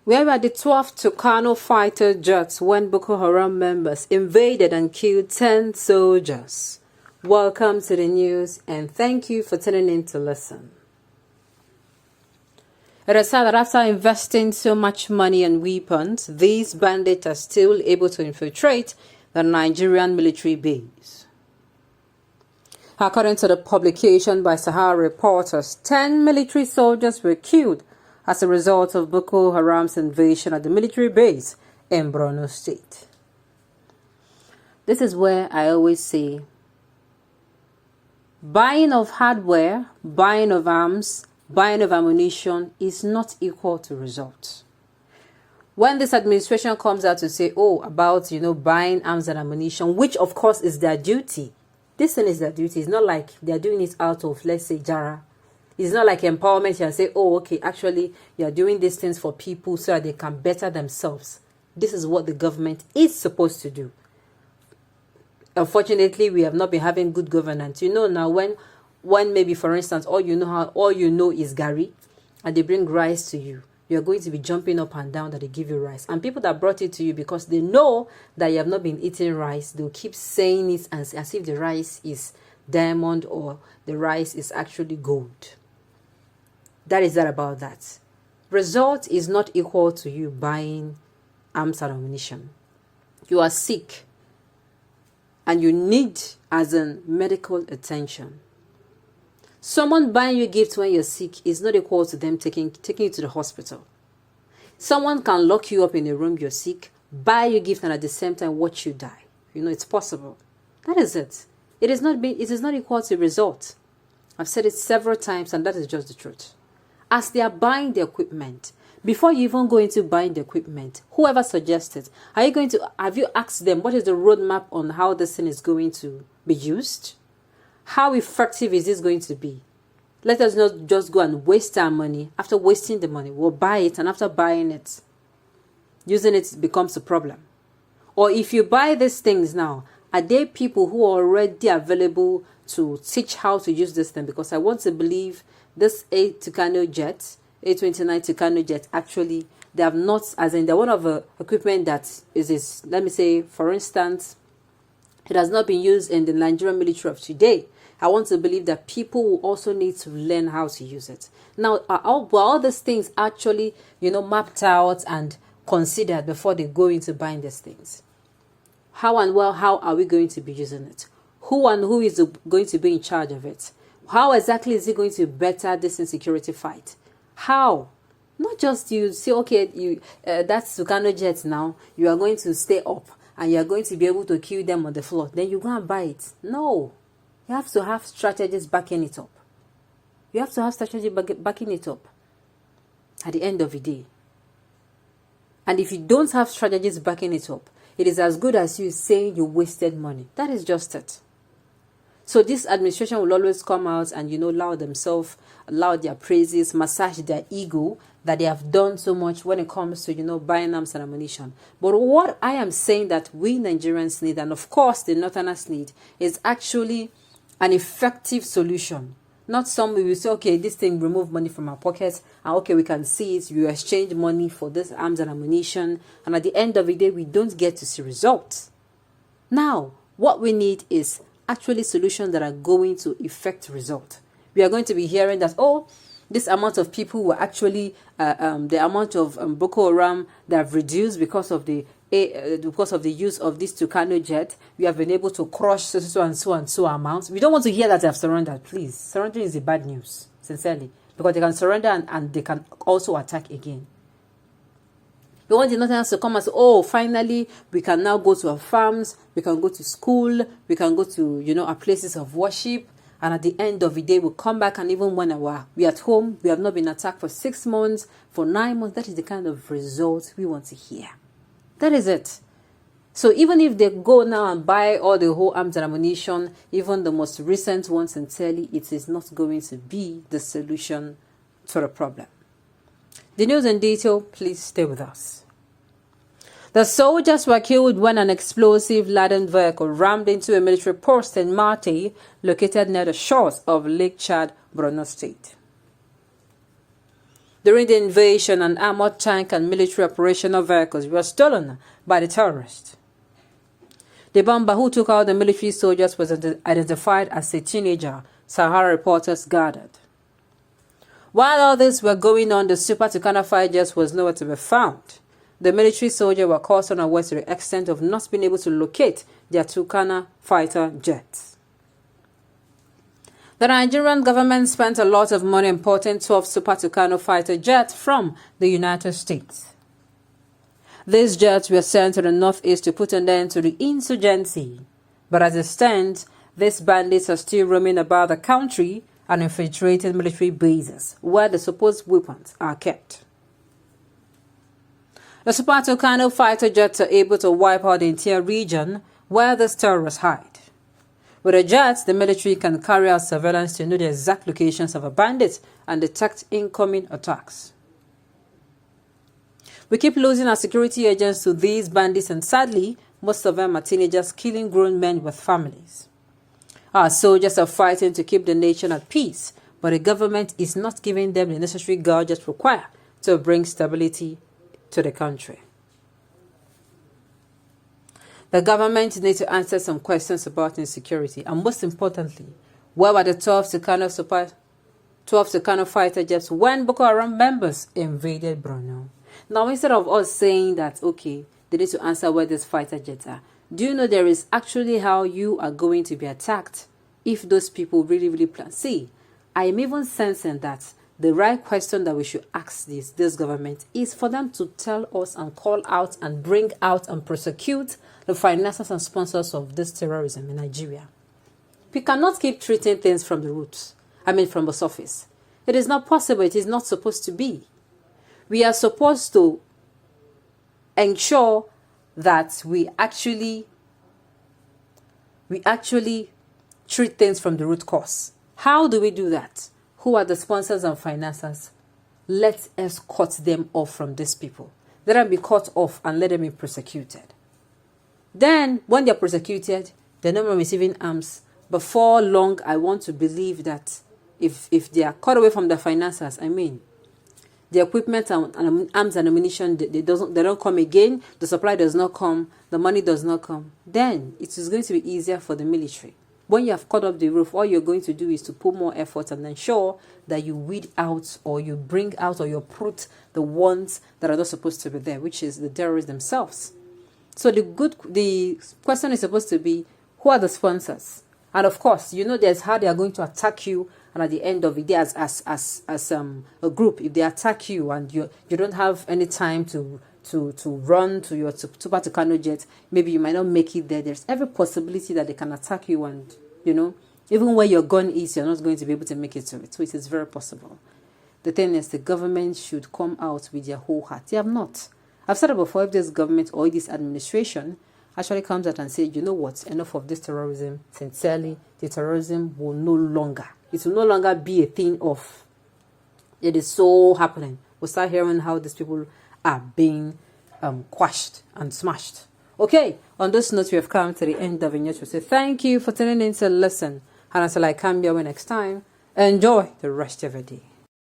whereby the 12th Tucano fighter jets when Boko Haram members invaded and killed 10 soldiers. Welcome to the news and thank you for tuning in to listen. It is said that after investing so much money and weapons, these bandits are still able to infiltrate the Nigerian military base. According to the publication by Sahara reporters, 10 military soldiers were killed as a result of Boko Haram's invasion of the military base in Borno State. This is where I always say, buying of hardware, buying of arms, buying of ammunition is not equal to results. When this administration comes out to say, about, buying arms and ammunition, which of course is their duty. This thing is their duty. It's not like they're doing it out of, let's say, Jara. It's not like empowerment. You say, actually, you're doing these things for people so that they can better themselves. This is what the government is supposed to do. Unfortunately, we have not been having good governance. Now when maybe, for instance, all you know is Gary, and they bring rice to you, you're going to be jumping up and down that they give you rice. And people that brought it to you because they know that you have not been eating rice, they'll keep saying it as if the rice is diamond or the rice is actually gold. That is that about that. Result is not equal to you buying arms and ammunition. You are sick and you need as in medical attention. Someone buying you gifts when you're sick is not equal to them taking you to the hospital. Someone can lock you up in a room, you're sick, buy you gift and at the same time watch you die. It's possible. That is it. It is not equal to result. I've said it several times and that is just the truth. As they are buying the equipment, before you even go into buying the equipment, whoever suggested, have you asked them what is the roadmap on how this thing is going to be used? How effective is this going to be? Let us not just go and waste our money. After wasting the money, we'll buy it, and after buying it, using it becomes a problem. Or if you buy these things now, are there people who are already available to teach how to use this thing? Because I want to believe this A29 Tucano jet, actually, they have not, as in they're one of the equipment that is, let me say, for instance, it has not been used in the Nigerian military of today. I want to believe that people will also need to learn how to use it. Now, are all these things actually, mapped out and considered before they go into buying these things? How are we going to be using it? Who is going to be in charge of it? How exactly is it going to better this insecurity fight? How? Not just you say, that's Tucano jets now. You are going to stay up and you are going to be able to kill them on the floor. Then you go and buy it. No. You have to have strategies backing it up. You have to have strategy backing it up at the end of the day. And if you don't have strategies backing it up, it is as good as you saying you wasted money. That is just it. So this administration will always come out and, allow their praises, massage their ego that they have done so much when it comes to, buying arms and ammunition. But what I am saying that we Nigerians need, and of course the Northerners need, is actually an effective solution. Not some we will say, this thing remove money from our pockets, and we can see it, you exchange money for this arms and ammunition, and at the end of the day, we don't get to see results. Now, what we need is actually solutions that are going to effect result. We are going to be hearing that, this amount of people were actually, the amount of Boko Haram that have reduced because of the use of this Tucano jet. We have been able to crush so and so amounts. We don't want to hear that they have surrendered, please. Surrendering is the bad news, sincerely, because they can surrender and they can also attack again. We want the Northerners to come and say, finally, we can now go to our farms, we can go to school, we can go to, our places of worship. And at the end of the day, we'll come back, and even when we're at home, we have not been attacked for 6 months, for 9 months. That is the kind of result we want to hear. That is it. So even if they go now and buy all the whole arms and ammunition, even the most recent ones, sincerely, it is not going to be the solution to the problem. The news in detail, please stay with us. The soldiers were killed when an explosive-laden vehicle rammed into a military post in Marte, located near the shores of Lake Chad, Borno State. During the invasion, an armored tank and military operational vehicles were stolen by the terrorists. The bomber who took out the military soldiers was identified as a teenager, Sahara reporters gathered. While all this were going on, the Super Tucano fighter jet was nowhere to be found. The military soldiers were caught unaware to the extent of not being able to locate their Tucano fighter jets. The Nigerian government spent a lot of money importing 12 Super Tucano fighter jets from the United States. These jets were sent to the northeast to put an end to the insurgency. But as it stands, these bandits are still roaming about the country and infiltrating military bases where the supposed weapons are kept. The Super Tucano fighter jets are able to wipe out the entire region where the terrorists hide. With the jets, the military can carry out surveillance to know the exact locations of a bandit and detect incoming attacks. We keep losing our security agents to these bandits, and sadly, most of them are teenagers killing grown men with families. Our soldiers are fighting to keep the nation at peace, but the government is not giving them the necessary gadgets required to bring stability to the country. The government needs to answer some questions about insecurity, and most importantly, where were the 12 Tucano fighter jets when Boko Haram members invaded Borno? Now, instead of us saying that, okay, they need to answer where these fighter jets are, do you know there is actually how you are going to be attacked if those people really plan? See, I am even sensing that the right question that we should ask this government is for them to tell us and call out and bring out and prosecute the financiers and sponsors of this terrorism in Nigeria. We cannot keep treating things from the roots, from the surface. It is not possible. It is not supposed to be. We are supposed to ensure that we actually treat things from the root cause. How do we do that? Who are the sponsors and financiers? Let us cut them off from these people. Let them be cut off and let them be prosecuted. Then, when they're prosecuted, they're not receiving arms. Before long, I want to believe that if they are cut away from the financiers, the equipment and arms and ammunition, they don't come again, the supply does not come, the money does not come, then it is going to be easier for the military. When you have cut up the roof, all you're going to do is to put more effort and ensure that you weed out or you bring out or you uproot the ones that are not supposed to be there, which is the terrorists themselves. So the question is supposed to be, who are the sponsors? And of course, there's how they are going to attack you. And at the end of the day, as a group, if they attack you and you don't have any time to run to your Super Tucano jet, maybe you might not make it there. There's every possibility that they can attack you, and even where your gun is, you're not going to be able to make it to it. So it is very possible. The thing is, the government should come out with their whole heart. They have not. I've said it before, if this government or this administration actually comes out and says, you know what, enough of this terrorism, sincerely, the terrorism will no longer be a thing of, it is so happening. We'll start hearing how these people are being quashed and smashed. Okay, on this note, we have come to the end of the news. We say thank you for tuning in to listen. And until I come your way next time, enjoy the rest of your day.